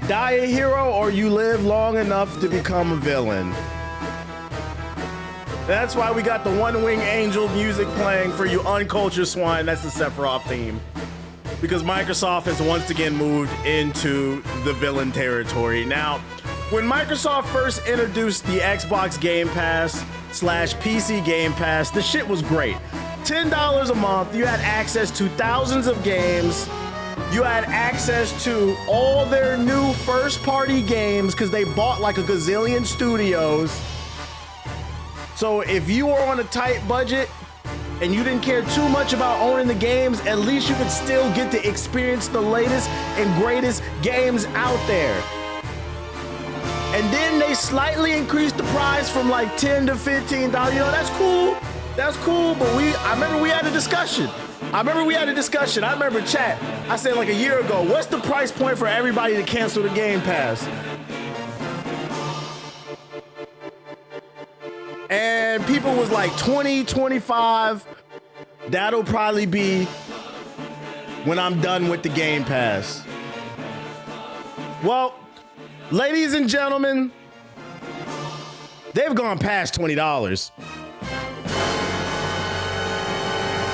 die a hero or you live long enough to become a villain. That's why we got the One-Wing Angel music playing for you uncultured swine. That's the Sephiroth theme. Because Microsoft has once again moved into the villain territory. Now, when Microsoft first introduced the Xbox Game Pass / PC Game Pass, the shit was great. $10 a month, you had access to thousands of games. You had access to all their new first-party games because they bought like a gazillion studios. So if you were on a tight budget and you didn't care too much about owning the games, at least you could still get to experience the latest and greatest games out there. And then they slightly increased the price from like $10 to $15. You know, that's cool. That's cool, but I remember we had a discussion. I remember chat. I said like a year ago, what's the price point for everybody to cancel the Game Pass? And people was like 20, 25. That'll probably be when I'm done with the Game Pass. Well, ladies and gentlemen, they've gone past $20.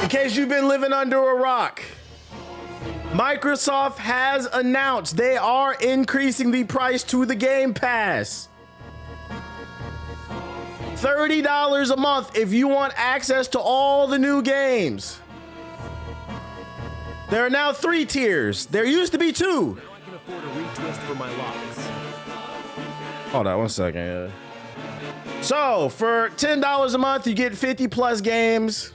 In case you've been living under a rock, Microsoft has announced they are increasing the price to the Game Pass. $30 a month if you want access to all the new games. There are now 3 tiers. There used to be 2. Now I can afford a retwist for my locks. Hold on 1 second. So for $10 a month, you get 50 plus games.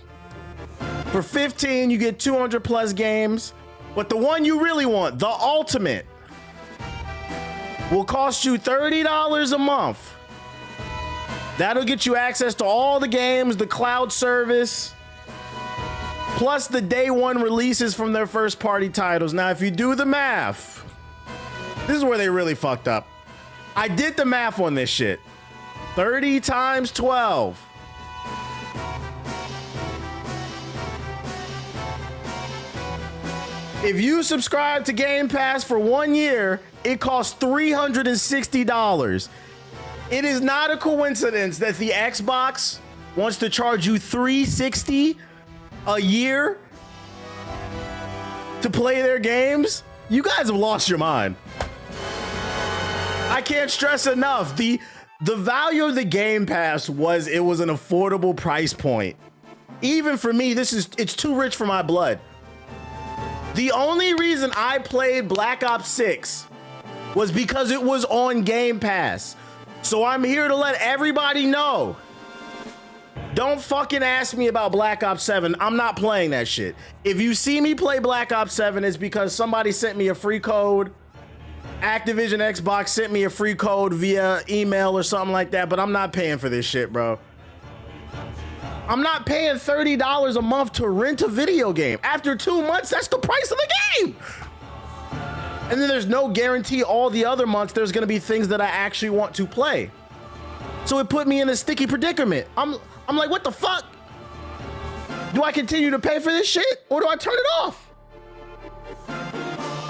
For $15, you get 200 plus games. But the one you really want, the Ultimate, will cost you $30 a month. That'll get you access to all the games, the cloud service, plus the day one releases from their first party titles. Now, if you do the math, this is where they really fucked up. I did the math on this shit. 30 times 12. If you subscribe to Game Pass for 1 year, it costs $360. It is not a coincidence that the Xbox wants to charge you $360 a year to play their games. You guys have lost your mind. I can't stress enough. The value of the Game Pass was it was an affordable price point. Even for me, it's too rich for my blood. The only reason I played Black Ops 6 was because it was on Game Pass. So I'm here to let everybody know. Don't fucking ask me about Black Ops 7. I'm not playing that shit. If you see me play Black Ops 7, it's because somebody sent me a free code. Activision Xbox sent me a free code via email or something like that, but I'm not paying for this shit, bro. I'm not paying $30 a month to rent a video game. After 2 months, that's the price of the game. And then there's no guarantee all the other months there's gonna be things that I actually want to play. So it put me in a sticky predicament. I'm like, what the fuck? Do I continue to pay for this shit or do I turn it off?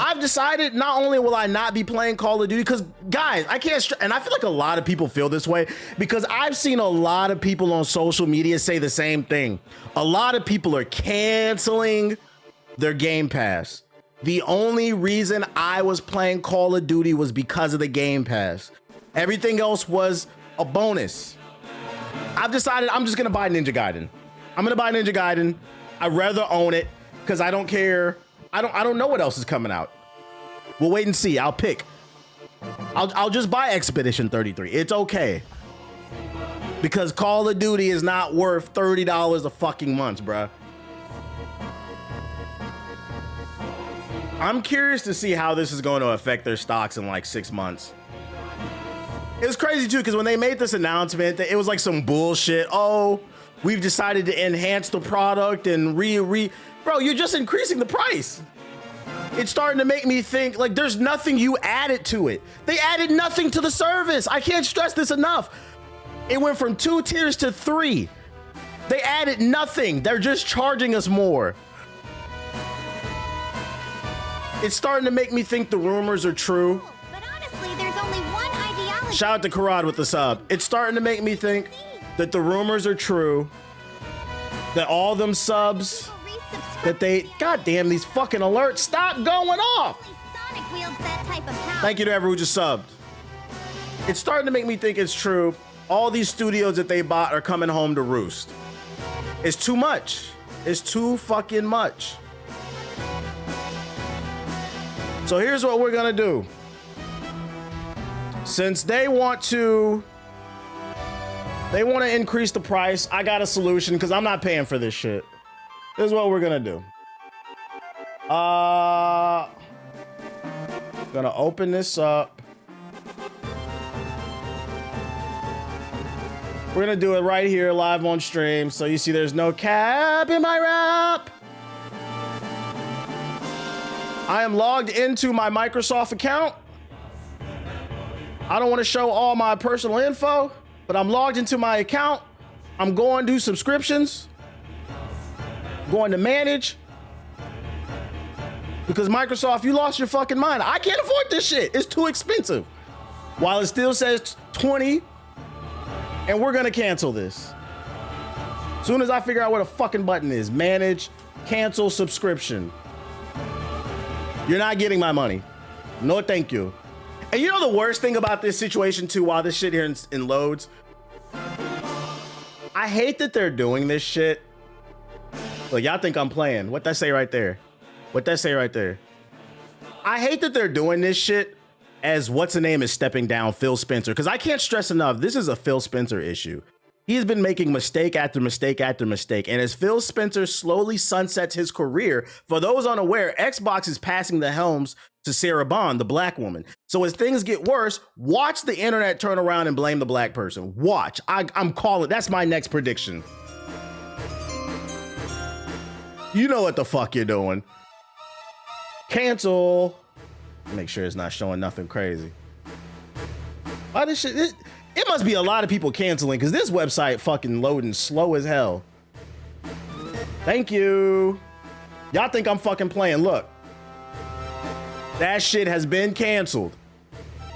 I've decided not only will I not be playing Call of Duty, because guys, I can't, and I feel like a lot of people feel this way because I've seen a lot of people on social media say the same thing. A lot of people are canceling their Game Pass. The only reason I was playing Call of Duty was because of the Game Pass. Everything else was a bonus. I've decided I'm just gonna buy Ninja Gaiden. I'm gonna buy Ninja Gaiden. I'd rather own it because I don't care. I don't know what else is coming out. We'll wait and see. I'll pick. I'll just buy Expedition 33. It's okay. Because Call of Duty is not worth $30 a fucking month, bruh. I'm curious to see how this is going to affect their stocks in like 6 months. It was crazy too, because when they made this announcement, it was like some bullshit. Oh, we've decided to enhance the product and bro, you're just increasing the price. It's starting to make me think like there's nothing you added to it. They added nothing to the service. I can't stress this enough. It went from 2 tiers to 3. They added nothing. They're just charging us more. It's starting to make me think the rumors are true. Honestly, there's only one ideology. Shout out to Karad with the sub. It's starting to make me think that the rumors are true. That all them subs, that they, goddamn, these fucking alerts, stop going off. Sonic wields that type of power. Thank you to everyone who just subbed. It's starting to make me think it's true. All these studios that they bought are coming home to roost. It's too much. It's too fucking much. So here's what we're gonna do. Since they want to increase the price, I got a solution because I'm not paying for this shit. This is what we're gonna do. Gonna open this up. We're gonna do it right here live on stream. So you see there's no cap in my rap. I am logged into my Microsoft account. I don't want to show all my personal info, but I'm logged into my account. I'm going to subscriptions, going to manage, because Microsoft, you lost your fucking mind. I can't afford this shit. It's too expensive. While it still says 20, and we're gonna cancel this. As soon as I figure out what a fucking button is, manage, cancel subscription. You're not getting my money. No, thank you. And you know the worst thing about this situation too, while this shit here in loads? I hate that they're doing this shit. Look, y'all think I'm playing. What that say right there? What that say right there? I hate that they're doing this shit as what's the name is stepping down, Phil Spencer. Because I can't stress enough, this is a Phil Spencer issue. He's been making mistake after mistake after mistake. And as Phil Spencer slowly sunsets his career, for those unaware, Xbox is passing the helms to Sarah Bond, the black woman. So as things get worse, watch the internet turn around and blame the black person. Watch. I'm calling. That's my next prediction. You know what the fuck you're doing. Cancel. Make sure it's not showing nothing crazy. Why this shit? It must be a lot of people canceling because this website fucking loading slow as hell. Thank you. Y'all think I'm fucking playing. Look. That shit has been canceled.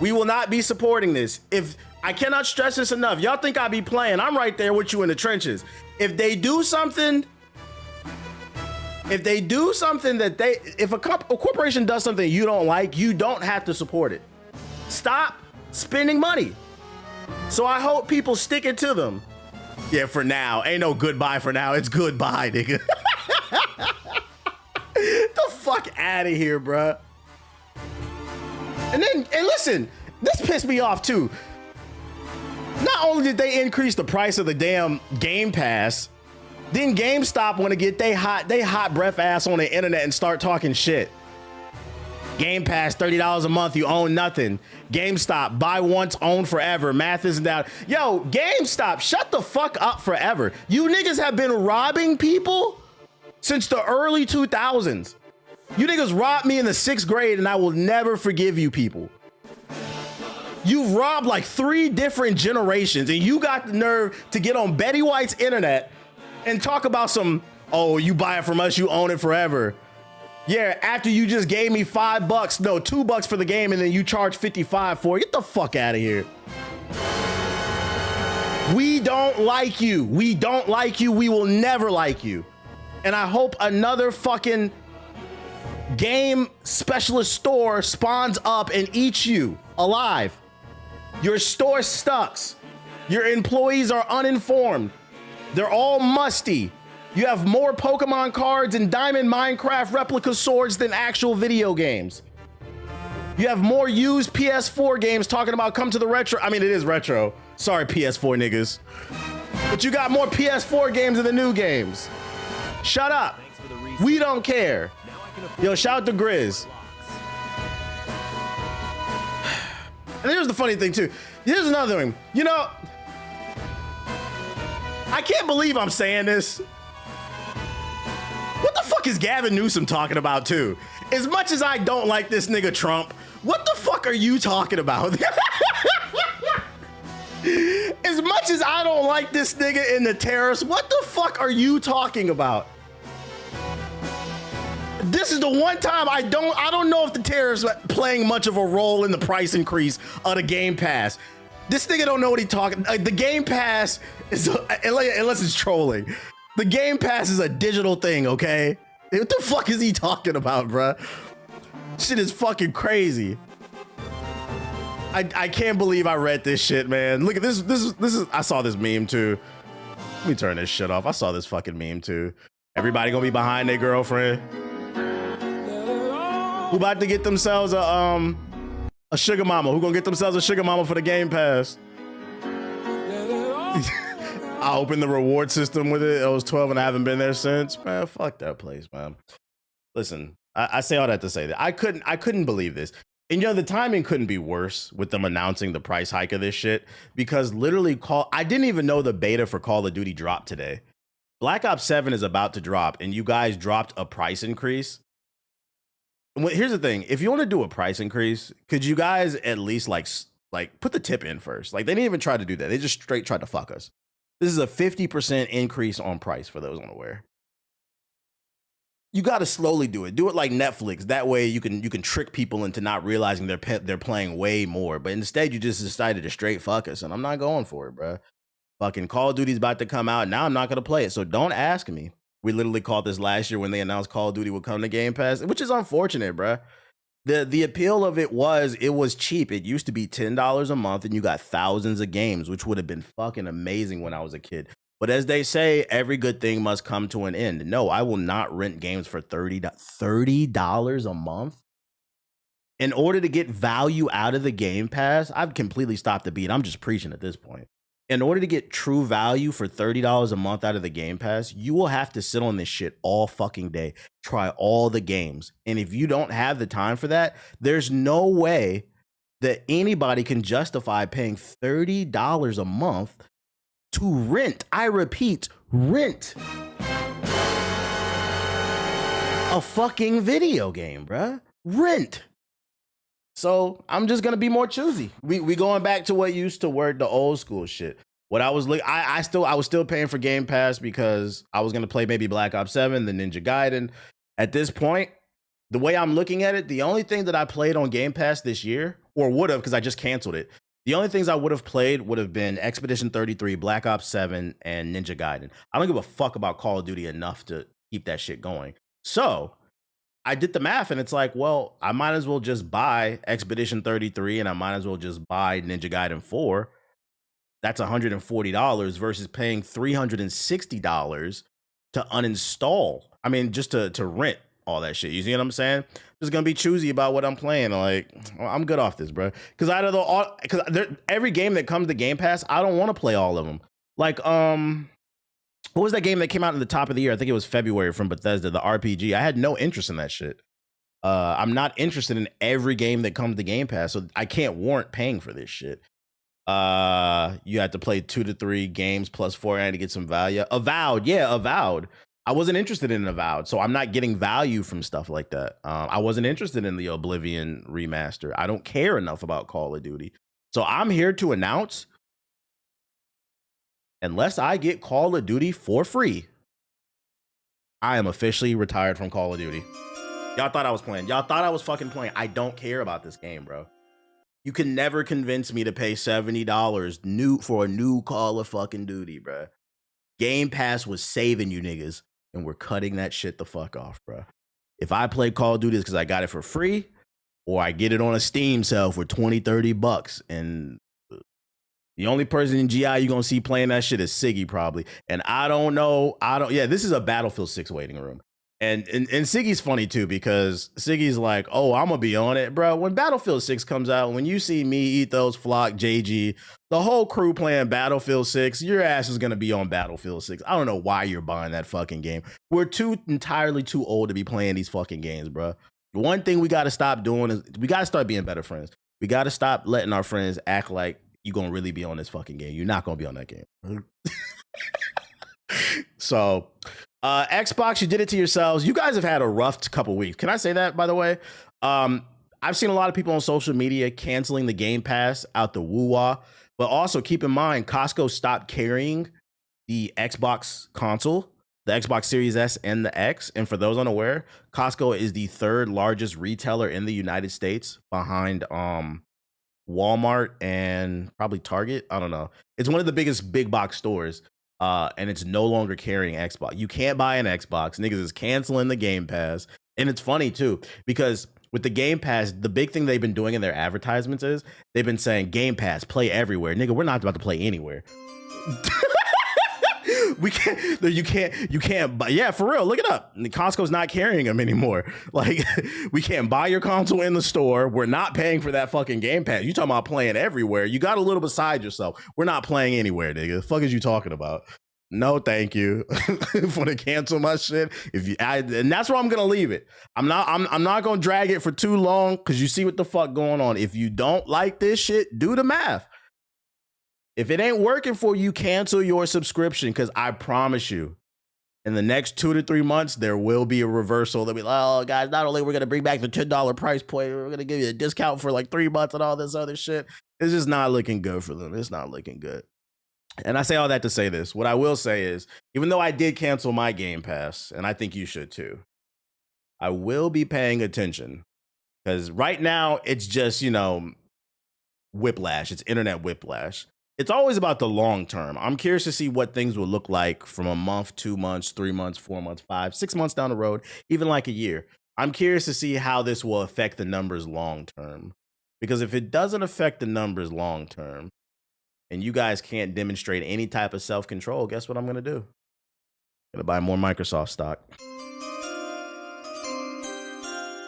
We will not be supporting this. If I cannot stress this enough, y'all think I be playing. I'm right there with you in the trenches. If they do something, if a corporation does something you don't like, you don't have to support it. Stop spending money. So I hope people stick it to them. Yeah, for now. Ain't no goodbye for now. It's goodbye, nigga. The fuck out of here, bruh. And listen, this pissed me off too. Not only did they increase the price of the damn Game Pass, then GameStop want to get they hot breath ass on the internet and start talking shit. Game Pass, $30 a month, you own nothing. GameStop, buy once, own forever. Math isn't down. Yo, GameStop, shut the fuck up forever. You niggas have been robbing people since the early 2000s. You niggas robbed me in the 6th grade and I will never forgive you people. You've robbed like 3 different generations and you got the nerve to get on Betty White's internet and talk about some, oh, you buy it from us, you own it forever. Yeah, after you just gave me $5, no, $2 for the game and then you charge 55 for it. Get the fuck out of here. We don't like you. We don't like you. We will never like you. And I hope another fucking game specialist store spawns up and eats you alive. Your store sucks. Your employees are uninformed. They're all musty. You have more Pokemon cards and Diamond Minecraft replica swords than actual video games. You have more used PS4 games talking about come to the retro. I mean, it is retro. Sorry, PS4 niggas. But you got more PS4 games than the new games. Shut up. We don't care. Yo, shout out to Grizz. And here's the funny thing too. Here's another thing. You know, I can't believe I'm saying this. What the fuck is Gavin Newsom talking about too? As much as I don't like this nigga Trump, what the fuck are you talking about? As much as I don't like this nigga and the terrorists, what the fuck are you talking about? this is the one time I don't know if the tariffs are playing much of a role in the price increase of the Game Pass. This nigga don't know what he talking. The Game Pass is unless it's trolling. The Game Pass is a digital thing, okay? What the fuck is he talking about, bruh? Shit is fucking crazy. I can't believe I read this shit, man. Look at this. This is. I saw this meme too. Let me turn this shit off. I saw this fucking meme too. Everybody gonna be behind their girlfriend. Who about to get themselves a sugar mama? Who gonna get themselves a sugar mama for the Game Pass? I opened the reward system with it. I was 12 and I haven't been there since. Man, fuck that place, man. Listen, I say all that to say that I couldn't believe this. And you know, the timing couldn't be worse with them announcing the price hike of this shit, because literally I didn't even know the beta for Call of Duty dropped today. Black Ops 7 is about to drop and you guys dropped a price increase. And here's the thing. If you want to do a price increase, could you guys at least like put the tip in first? Like, they didn't even try to do that. They just straight tried to fuck us. This is a 50% increase on price for those unaware. You got to slowly do it. Do it like Netflix. That way you can trick people into not realizing they're playing way more. But instead, you just decided to straight fuck us, and I'm not going for it, bro. Fucking Call of Duty's about to come out. Now I'm not going to play it, so don't ask me. We literally called this last year when they announced Call of Duty would come to Game Pass, which is unfortunate, bro. The appeal of it was cheap. It used to be $10 a month, and you got thousands of games, which would have been fucking amazing when I was a kid. But as they say, every good thing must come to an end. No, I will not rent games for $30 a month. In order to get value out of the Game Pass, I've completely stopped the beat. I'm just preaching at this point. In order to get true value for $30 a month out of the Game Pass, you will have to sit on this shit all fucking day, try all the games. And if you don't have the time for that, there's no way that anybody can justify paying $30 a month to rent. I repeat, rent a fucking video game, bruh. Rent. So I'm just gonna be more choosy. We going back to what used to work, the old school shit. What I was I was still paying for Game Pass because I was gonna play maybe Black Ops 7, the Ninja Gaiden. At this point, the way I'm looking at it, the only thing that I played on Game Pass this year, or would have, because I just canceled it. The only things I would have played would have been Expedition 33, Black Ops 7, and Ninja Gaiden. I don't give a fuck about Call of Duty enough to keep that shit going. So I did the math, and it's like, well, I might as well just buy Expedition 33, and I might as well just buy Ninja Gaiden 4. That's $140 versus paying $360 to uninstall. I mean, just to rent all that shit. You see what I'm saying? Just gonna be choosy about what I'm playing. Like, well, I'm good off this, bro. Because every game that comes to Game Pass, I don't want to play all of them. Like, what was that game that came out in the top of the year? I think it was February from Bethesda, the RPG. I had no interest in that shit. I'm not interested in every game that comes to Game Pass, so I can't warrant paying for this shit. You had to play 2 to 3 games plus 4 and to get some value. Avowed. I wasn't interested in Avowed, so I'm not getting value from stuff like that. I wasn't interested in the Oblivion remaster. I don't care enough about Call of Duty. So I'm here to announce, unless I get Call of Duty for free, I am officially retired from Call of Duty. Y'all thought I was playing. Y'all thought I was fucking playing. I don't care about this game, bro. You can never convince me to pay $70 for a new Call of fucking Duty, bro. Game Pass was saving you niggas, and we're cutting that shit the fuck off, bro. If I play Call of Duty, it's because I got it for free, or I get it on a Steam sale for $20-$30, and the only person in GI you're gonna see playing that shit is Siggy probably. And I don't know. Yeah, this is a Battlefield 6 waiting room. And Siggy's funny too, because Siggy's like, oh, I'm gonna be on it, bro. When Battlefield 6 comes out, when you see me, Ethos, Flock, JG, the whole crew playing Battlefield 6, your ass is gonna be on Battlefield 6. I don't know why you're buying that fucking game. We're entirely too old to be playing these fucking games, bro. The one thing we gotta stop doing is we gotta start being better friends. We gotta stop letting our friends act like you're gonna really be on this fucking game. You're not gonna be on that game. So Xbox, you did it to yourselves. You guys have had a rough couple weeks. Can I say that, by the way? I've seen a lot of people on social media canceling the Game Pass out the woo-wah. But also keep in mind, Costco stopped carrying the Xbox console. the Xbox Series S and the X. And for those unaware, Costco is the third largest retailer in the United States behind Walmart and probably Target. I don't know. It's one of the biggest big box stores. And it's no longer carrying Xbox. You can't buy an Xbox. Niggas is canceling the Game Pass. And it's funny too, because with the Game Pass, the big thing they've been doing in their advertisements is they've been saying Game Pass, play everywhere. Nigga, we're not about to play anywhere. You can't buy. Yeah, for real. Look it up. Costco's not carrying them anymore. Like, we can't buy your console in the store. We're not paying for that fucking Game Pass. You talking about playing everywhere? You got a little beside yourself. We're not playing anywhere, nigga. The fuck is you talking about? No, thank you. For to cancel my shit. And that's where I'm gonna leave it. I'm not gonna drag it for too long because you see what the fuck going on. If you don't like this shit, do the math. If it ain't working for you, cancel your subscription, because I promise you, in the next 2 to 3 months, there will be a reversal. They'll be like, oh, guys, not only we're going to bring back the $10 price point, we're going to give you a discount for like 3 months and all this other shit. It's just not looking good for them. It's not looking good. And I say all that to say this. What I will say is, even though I did cancel my Game Pass, and I think you should too, I will be paying attention, because right now it's just, whiplash. It's internet whiplash. It's always about the long term. I'm curious to see what things will look like from a month, 2 months, 3 months, 4 months, 5, 6 months down the road, even like a year. I'm curious to see how this will affect the numbers long term. Because if it doesn't affect the numbers long term, and you guys can't demonstrate any type of self-control, guess what I'm going to do? I'm going to buy more Microsoft stock.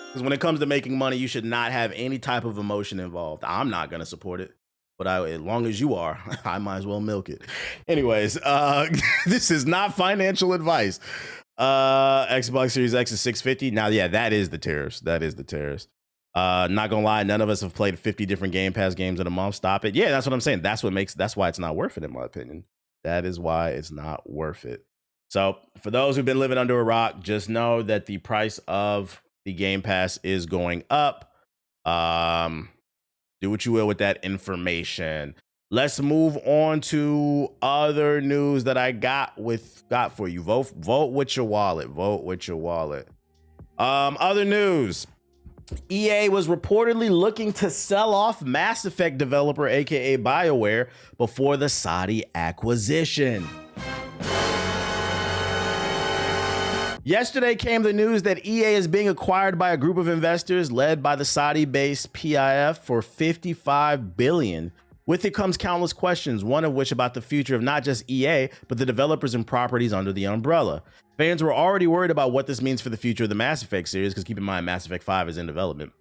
Because when it comes to making money, you should not have any type of emotion involved. I'm not going to support it. But as long as you are, I might as well milk it. Anyways, this is not financial advice. Xbox Series X is $650. Now, yeah, that is the tariffs. That is the tariffs. Not gonna lie, none of us have played 50 different Game Pass games in a month. Stop it. Yeah, that's what I'm saying. That's why it's not worth it, in my opinion. That is why it's not worth it. So for those who've been living under a rock, just know that the price of the Game Pass is going up. Do what you will with that information. Let's move on to other news that I got for you. Vote with your wallet. Vote with your wallet. Other news. EA was reportedly looking to sell off Mass Effect developer, aka BioWare, before the Saudi acquisition. Yesterday came the news that EA is being acquired by a group of investors led by the Saudi-based PIF for $55 billion. With it comes countless questions, one of which about the future of not just EA, but the developers and properties under the umbrella. Fans were already worried about what this means for the future of the Mass Effect series, because keep in mind, Mass Effect 5 is in development.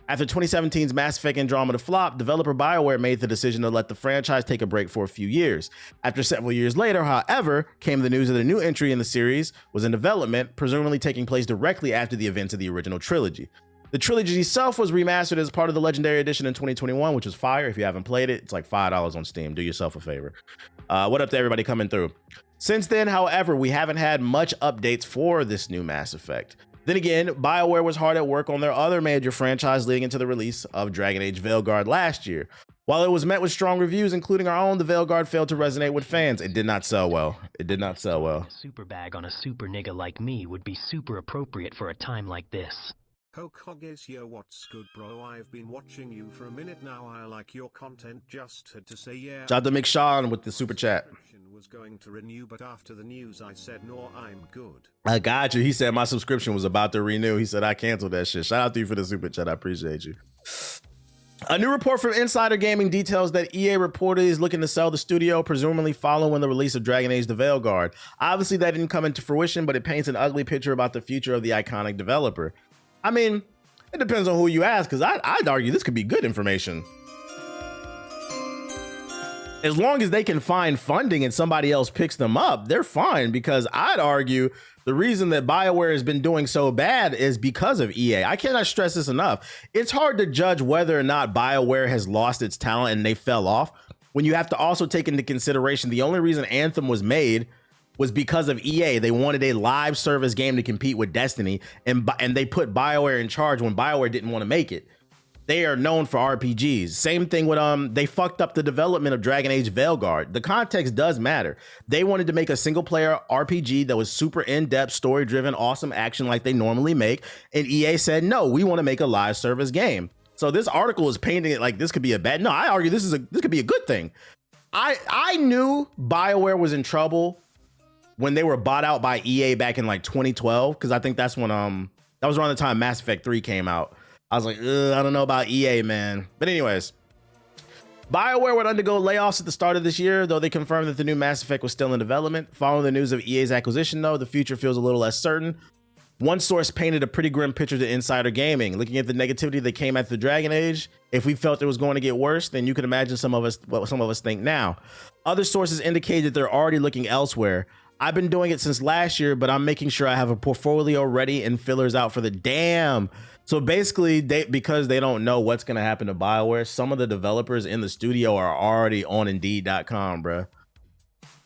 After 2017's Mass Effect Andromeda flop, developer BioWare made the decision to let the franchise take a break for a few years. After several years later, however, came the news that a new entry in the series was in development, presumably taking place directly after the events of the original trilogy. The trilogy itself was remastered as part of the Legendary Edition in 2021, which was fire. If you haven't played it, it's like $5 on Steam. Do yourself a favor. What up to everybody coming through? Since then, however, we haven't had much updates for this new Mass Effect. Then again, BioWare was hard at work on their other major franchise leading into the release of Dragon Age Veilguard last year. While it was met with strong reviews, including our own, the Veilguard failed to resonate with fans. It did not sell well. It did not sell well. A super bag on a super nigga like me would be super appropriate for a time like this. Hokoges, yo, what's good, bro? I've been watching you for a minute now. I like your content. Just had to say, yeah. Shout out to McShawn with the super chat. Was going to renew, but after the news, I said, no, I'm good. I got you. He said my subscription was about to renew. He said I canceled that shit. Shout out to you for the super chat. I appreciate you. A new report from Insider Gaming details that EA reportedly is looking to sell the studio, presumably following the release of Dragon Age: The Veilguard. Obviously, that didn't come into fruition, but it paints an ugly picture about the future of the iconic developer. I mean, it depends on who you ask, because I'd argue this could be good information. As long as they can find funding and somebody else picks them up, they're fine, because I'd argue the reason that BioWare has been doing so bad is because of EA. I cannot stress this enough. It's hard to judge whether or not BioWare has lost its talent and they fell off when you have to also take into consideration the only reason Anthem was made was because of EA. They wanted a live service game to compete with Destiny, and they put BioWare in charge when BioWare didn't want to make it. They are known for RPGs. Same thing with they fucked up the development of Dragon Age Veilguard. The context does matter. They wanted to make a single player RPG that was super in-depth, story-driven, awesome action like they normally make. And EA said, no, we want to make a live service game. So this article is painting it like this could be a bad. No, I argue this could be a good thing. I knew BioWare was in trouble when they were bought out by EA back in like 2012, because I think that's when that was around the time Mass Effect 3 came out. I was like, I don't know about EA, man. But anyways, BioWare would undergo layoffs at the start of this year, though they confirmed that the new Mass Effect was still in development. Following the news of EA's acquisition, though, the future feels a little less certain. One source painted a pretty grim picture to Insider Gaming. Looking at the negativity that came after Dragon Age, if we felt it was going to get worse, then you can imagine what some of us think now. Other sources indicate that they're already looking elsewhere. I've been doing it since last year, but I'm making sure I have a portfolio ready and fillers out for the damn. So basically, because they don't know what's going to happen to BioWare, some of the developers in the studio are already on Indeed.com, bro.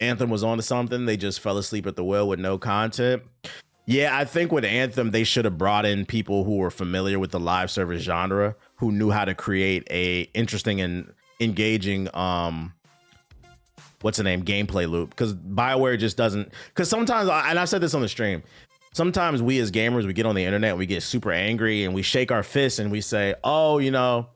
Anthem was onto something. They just fell asleep at the wheel with no content. Yeah, I think with Anthem, they should have brought in people who were familiar with the live service genre, who knew how to create a interesting and engaging, what's the name, gameplay loop. Because BioWare just doesn't, because sometimes, and I've said this on the stream, sometimes we as gamers, we get on the internet and we get super angry and we shake our fists and we say, oh, you know,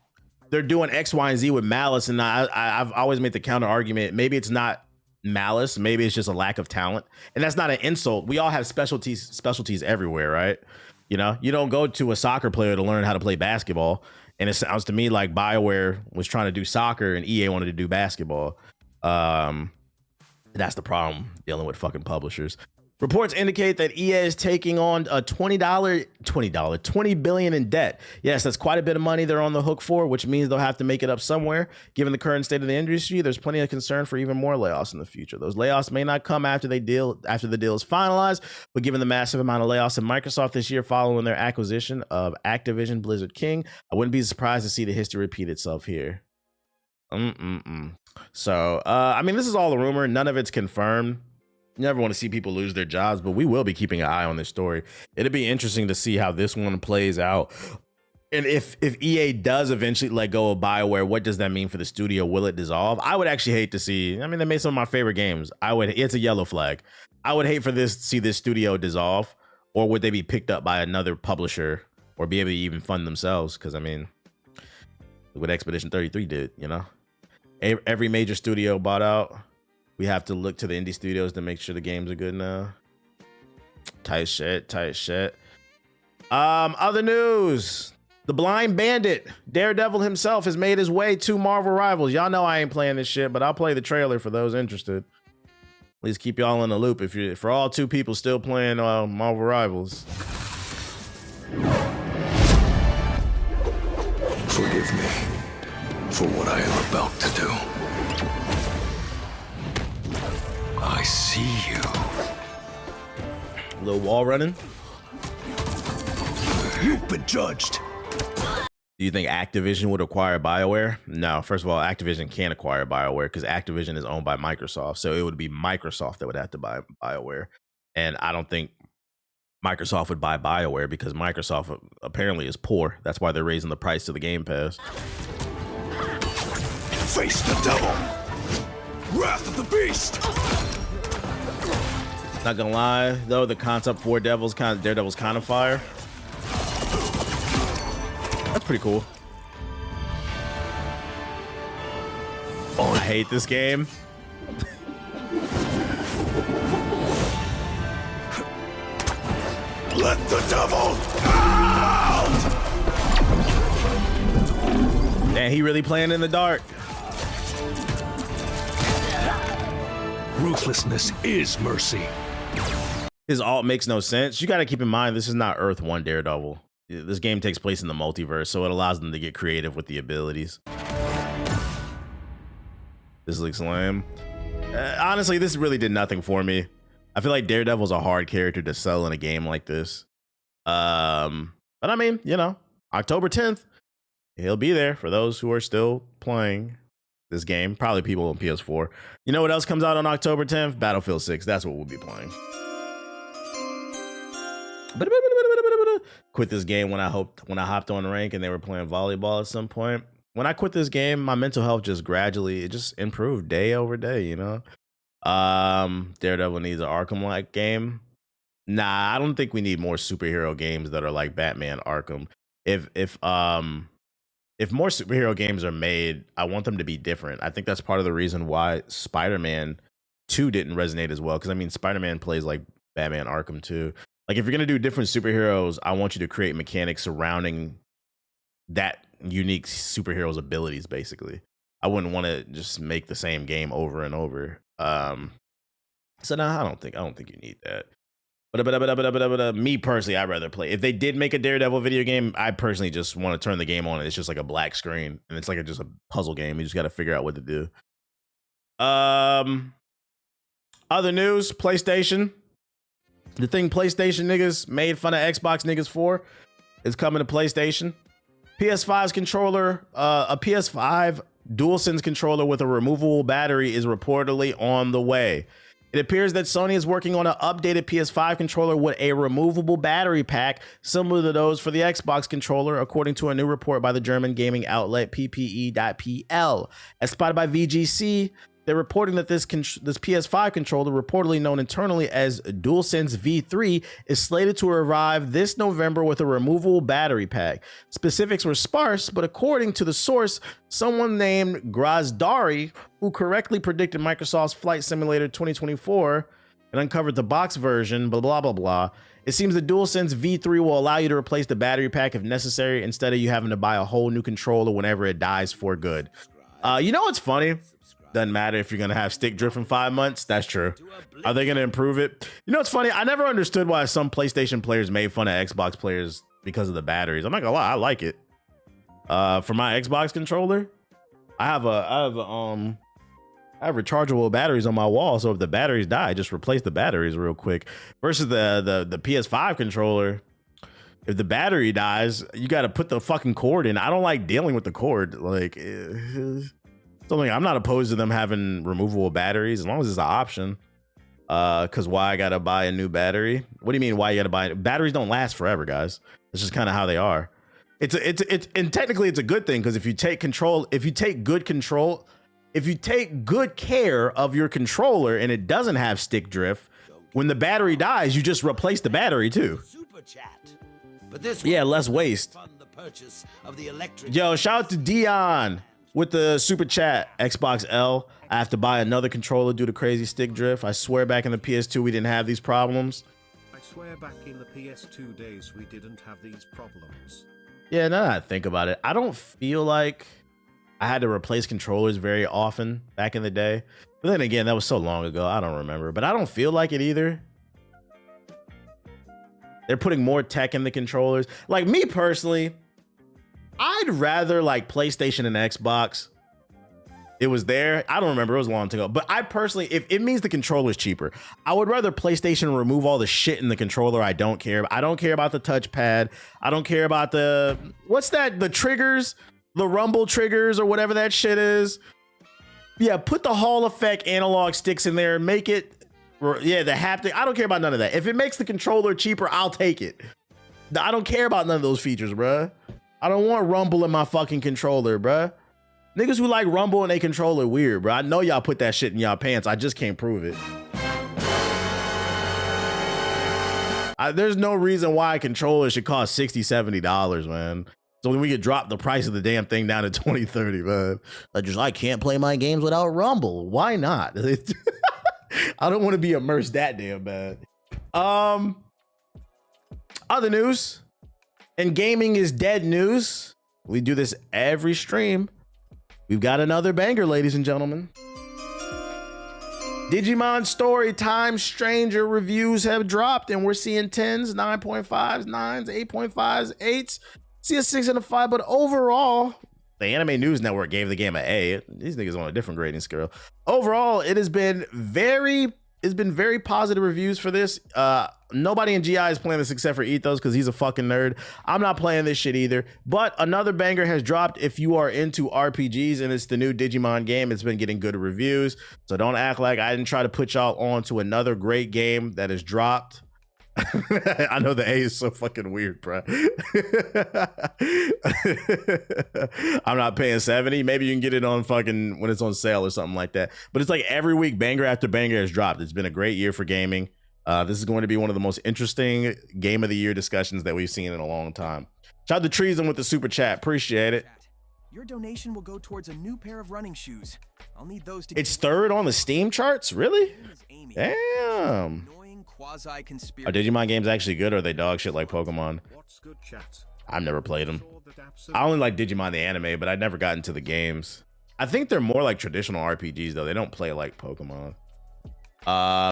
they're doing X, Y, and Z with malice. And I've always made the counter argument. Maybe it's not malice. Maybe it's just a lack of talent. And that's not an insult. We all have specialties everywhere, right? You know, you don't go to a soccer player to learn how to play basketball. And it sounds to me like BioWare was trying to do soccer and EA wanted to do basketball. That's the problem dealing with fucking publishers. Reports indicate that EA is taking on a $20 billion in debt. Yes, that's quite a bit of money they're on the hook for, which means they'll have to make it up somewhere. Given the current state of the industry, there's plenty of concern for even more layoffs in the future. Those layoffs may not come after the deal is finalized, but given the massive amount of layoffs at Microsoft this year following their acquisition of Activision Blizzard King, I wouldn't be surprised to see the history repeat itself here. So, I mean, this is all a rumor. None of it's confirmed. You never want to see people lose their jobs, but we will be keeping an eye on this story. It'll be interesting to see how this one plays out. And if EA does eventually let go of BioWare, what does that mean for the studio? Will it dissolve? I would actually hate to see, I mean, they made some of my favorite games. It's a yellow flag. I would hate for see this studio dissolve, or would they be picked up by another publisher or be able to even fund themselves? Because I mean, look what Expedition 33 did, you know? Every major studio bought out. We have to look to the indie studios to make sure the games are good now. Tight shit. Other news. The Blind Bandit, Daredevil himself, has made his way to Marvel Rivals. Y'all know I ain't playing this shit, but I'll play the trailer for those interested. Please keep y'all in the loop for all two people still playing Marvel Rivals. Forgive me for what I am about to do. I see you. Little wall running. You've been judged. Do you think Activision would acquire BioWare? No. First of all, Activision can't acquire BioWare because Activision is owned by Microsoft. So it would be Microsoft that would have to buy BioWare. And I don't think Microsoft would buy BioWare because Microsoft apparently is poor. That's why they're raising the price to the Game Pass. Face the devil. Wrath of the beast. Not gonna lie, though, the concept for Daredevil's kind of fire. That's pretty cool. Oh, I hate this game. Let the devil out! Man, he really playing in the dark. Ruthlessness is mercy. His alt makes no sense. You got to keep in mind, this is not Earth 1 Daredevil. This game takes place in the multiverse, so it allows them to get creative with the abilities. This looks lame. Honestly, this really did nothing for me. I feel like Daredevil's a hard character to sell in a game like this. But I mean, you know, October 10th, he'll be there for those who are still playing this game. Probably people on PS4. You know what else comes out on October 10th? Battlefield 6. That's what we'll be playing. quit this game when I hopped on rank and they were playing volleyball at some point. When I quit this game, my mental health just gradually, it just improved day over day, you know? Daredevil needs an Arkham-like game. Nah, I don't think we need more superhero games that are like Batman Arkham. If more superhero games are made, I want them to be different. I think that's part of the reason why Spider-Man 2 didn't resonate as well. Because I mean, Spider-Man plays like Batman Arkham 2. Like if you're gonna do different superheroes, I want you to create mechanics surrounding that unique superhero's abilities. Basically, I wouldn't want to just make the same game over and over. So no, I don't think you need that. But me personally, I'd rather play. If they did make a Daredevil video game, I personally just want to turn the game on and it's just like a black screen and it's like just a puzzle game. You just got to figure out what to do. Other news, PlayStation. The thing PlayStation niggas made fun of Xbox niggas for is coming to PlayStation. PS5's controller, a PS5 DualSense controller with a removable battery is reportedly on the way. It appears that Sony is working on an updated PS5 controller with a removable battery pack similar to those for the Xbox controller, according to a new report by the German gaming outlet PPE.pl. As spotted by VGC, they're reporting that this PS5 controller, reportedly known internally as DualSense V3, is slated to arrive this November with a removable battery pack. Specifics were sparse, but according to the source, someone named Grazdari, who correctly predicted Microsoft's Flight Simulator 2024 and uncovered the box version, blah, blah, blah, blah. It seems the DualSense V3 will allow you to replace the battery pack if necessary, instead of you having to buy a whole new controller whenever it dies for good. You know what's funny? Doesn't matter if you're gonna have stick drift in 5 months. That's true. Are they gonna improve it? You know, it's funny. I never understood why some PlayStation players made fun of Xbox players because of the batteries. I'm not gonna lie, I like it. For my Xbox controller, I have rechargeable batteries on my wall, so if the batteries die, just replace the batteries real quick. Versus the PS5 controller, if the battery dies, you got to put the fucking cord in. I don't like dealing with the cord. Like. Something I'm not opposed to them having removable batteries as long as it's an option. Because why I gotta buy a new battery? What do you mean why you gotta buy it? Batteries don't last forever, guys. It's just kind of how they are. And technically it's a good thing because if you take good care of your controller and it doesn't have stick drift, when the battery dies, you just replace the battery too. Yeah, less waste. Yo, shout out to Dion. With the super chat, Xbox L, I have to buy another controller due to crazy stick drift. I swear back in the PS2 we didn't have these problems. I swear back in the PS2 days we didn't have these problems. Yeah, now that I think about it, I don't feel like I had to replace controllers very often back in the day. But then again, that was so long ago, I don't remember. But I don't feel like it either. They're putting more tech in the controllers. Like me personally, I'd rather like PlayStation and Xbox. It was there. I don't remember. It was a long time ago. But I personally, if it means the controller's cheaper, I would rather PlayStation remove all the shit in the controller I don't care about. I don't care about the touchpad. I don't care about the, what's that? The triggers, the rumble triggers or whatever that shit is. Yeah, put the Hall effect analog sticks in there. Make it, yeah, the haptic. I don't care about none of that. If it makes the controller cheaper, I'll take it. I don't care about none of those features, bruh. I don't want rumble in my fucking controller, bruh. Niggas who like rumble in a controller weird, bruh. I know y'all put that shit in y'all pants. I just can't prove it. There's no reason why a controller should cost $60, $70, man. So when we could drop the price of the damn thing down to $20, $30, man. I can't play my games without rumble. Why not? I don't want to be immersed that damn bad. Other news. And gaming is dead news. We do this every stream. We've got another banger, ladies and gentlemen. Digimon Story Time Stranger reviews have dropped, and we're seeing 10s, 9.5s, 9s, 8.5s, 8s. See a 6 and a 5, but overall, the Anime News Network gave the game an A. These niggas on a different grading scale. Overall, it's been very positive reviews for this. Nobody in GI is playing this except for Ethos because he's a fucking nerd. I'm not playing this shit either. But another banger has dropped if you are into RPGs, and it's the new Digimon game. It's been getting good reviews. So don't act like I didn't try to put y'all on to another great game that has dropped. I know the A is so fucking weird, bro. I'm not paying 70. Maybe you can get it on fucking when it's on sale or something like that. But it's like every week, banger after banger has dropped. It's been a great year for gaming. This is going to be one of the most interesting game of the year discussions that we've seen in a long time. Shout out to Treason with the super chat. Appreciate it. Your donation will go towards a new pair of running shoes. I'll need those to. It's third on the Steam charts? Really? Damn. Are Digimon games actually good, or are they dog shit like Pokemon? I've never played them. I only like Digimon the anime, but I never got into the games. I think they're more like traditional RPGs though. They don't play like Pokemon.